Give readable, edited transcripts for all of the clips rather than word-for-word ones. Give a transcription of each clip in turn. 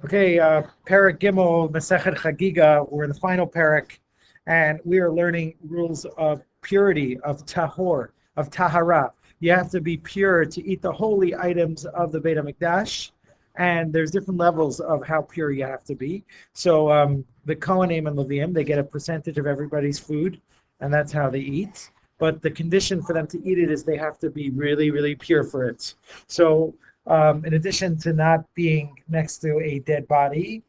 Okay, Parak Gimel, Masechet Chagiga, we're in the final parak, and we are learning rules of purity, of tahor, of tahara. You have to be pure to eat the holy items of the Beit HaMikdash, and there's different levels of how pure you have to be. So the Kohanim and Leviim, they get a percentage of everybody's food, and that's how they eat. But the condition for them to eat it is they have to be really, really pure for it. So in addition to not being next to a dead body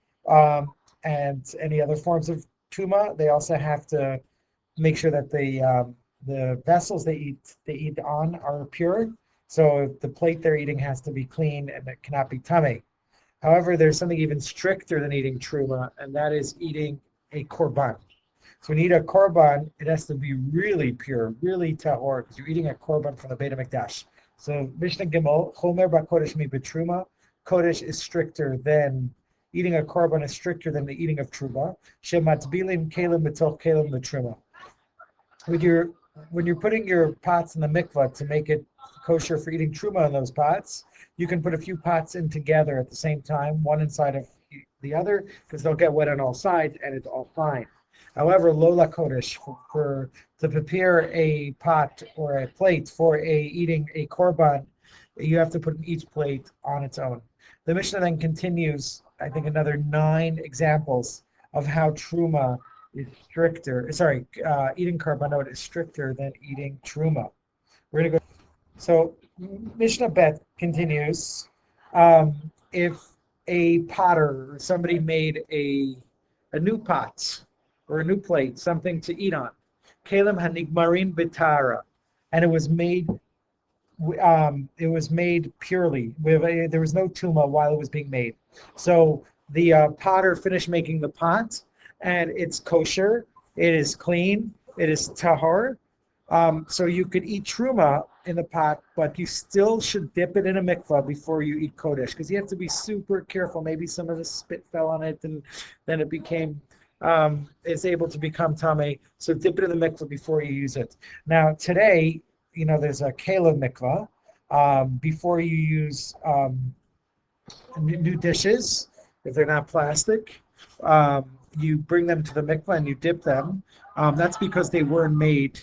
and any other forms of tuma, they also have to make sure that the vessels they eat on are pure. So the plate they're eating has to be clean and it cannot be tummy. However, there's something even stricter than eating truma, and that is eating a korban. So when you eat a korban, it has to be really pure, really tahor, because you're eating a korban from the Beit HaMikdash. So Mishnah Gimel, Chomer Bakodesh Mi Betruma, Kodesh is stricter than eating a korban is stricter than the eating of truma. Shematbilim kelim b'toch kelim l'truma. When you're when you're putting your pots in the mikvah to make it kosher for eating truma in those pots, you can put a few pots in together at the same time, one inside of the other, because they'll get wet on all sides and it's all fine. However, Lola Kodesh, for to prepare a pot or a plate for eating a korban, you have to put each plate on its own. The Mishnah then continues, I think, another 9 examples of how truma is stricter. Sorry, eating korbanot is stricter than eating truma. We're gonna go. So Mishnah Bet continues. If a potter or somebody made a new pot or a new plate, something to eat on, Kalim Hanigmarin Bitara, and it was made purely. There was no tuma while it was being made. So the potter finished making the pot, and it's kosher. It is clean. It is tahor. So you could eat truma in the pot, but you still should dip it in a mikvah before you eat kodesh, because you have to be super careful. Maybe some of the spit fell on it, and then it became is able to become tame. So dip it in the mikvah before you use it. Now today, there's a kela mikvah. Before you use new dishes, if they're not plastic, you bring them to the mikvah and you dip them. That's because they weren't made.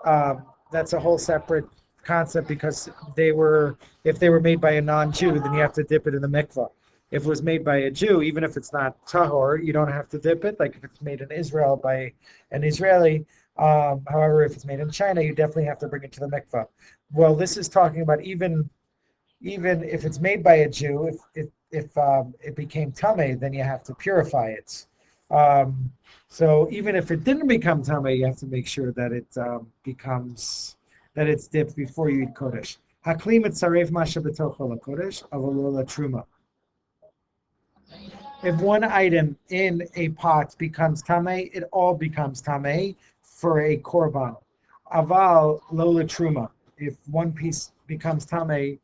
That's a whole separate concept, because if they were made by a non-Jew, then you have to dip it in the mikvah. If it was made by a Jew, even if it's not tahor, you don't have to dip it. Like if it's made in Israel by an Israeli, however, if it's made in China, you definitely have to bring it to the mikvah. Well, this is talking about even if it's made by a Jew, if it became tameh, then you have to purify it. So even if it didn't become tameh, you have to make sure that it's dipped before you eat kodesh. Hakli mitzarev masha b'tocho lakodesh avolo latruma. If one item in a pot becomes tameh, it all becomes tameh for a korban. Aval lo latruma. If one piece becomes tameh,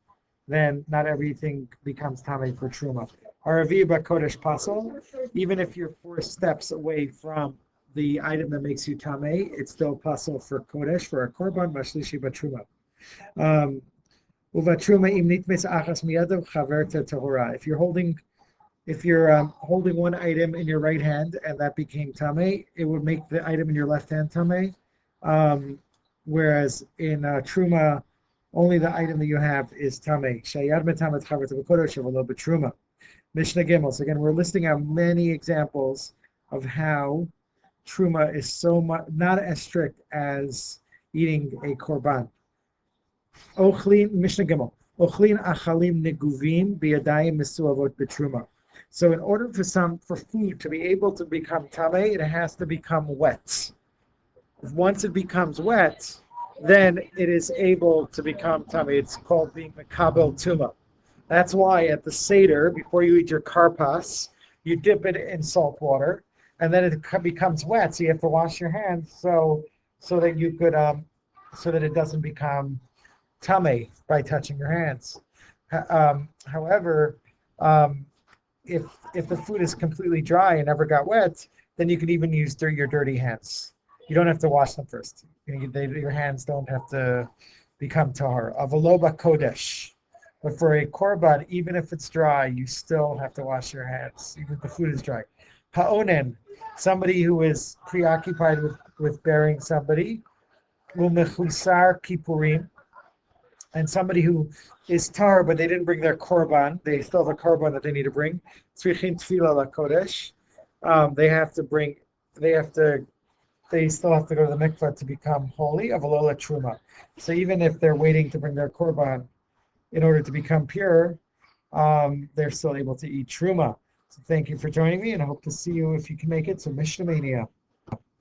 then not everything becomes tameh for truma. Haravi b'kodesh pasol. Even if you're 4 steps away from the item that makes you tameh, it's still pasol for kodesh, for a korban, mashlishi b'truma. Uvatruma im nitmes achas miyadav chaverta tahora. If you're holding one item in your right hand and that became tameh, it would make the item in your left hand tameh. Whereas in truma, only the item that you have is tameh. Shayad metamet chaverta v'kodesh avolo b'truma. Mishnah Gimel. So again, we're listing out many examples of how truma is so much not as strict as eating a korban. Ochlin Mishnah Gimel. Ochlin achalim neguvim biyadayim mesuavot betruma. So in order for food to be able to become tameh, it has to become wet. Once it becomes wet, then it is able to become tameh. It's called being mekabel tuma. That's why at the Seder, before you eat your karpas, you dip it in salt water, and then it becomes wet. So you have to wash your hands so that you could so that it doesn't become tameh by touching your hands. However, if the food is completely dry and never got wet, then you could even use your dirty hands. You don't have to wash them first. Your hands don't have to become tahor. Avaloba kodesh. But for a korban, even if it's dry, you still have to wash your hands, even if the food is dry. Ha'onen, somebody who is preoccupied with burying somebody. Umechusar kippurim, and somebody who is tar, but they didn't bring their korban. They still have a korban that they need to bring. Tzrichin tefillah lakodesh. They have to bring. They have to. They still have to go to the mikvah to become holy. Avalola truma. So even if they're waiting to bring their korban in order to become pure, they're still able to eat truma. So thank you for joining me, and I hope to see you if you can make it. So Mishna Mania.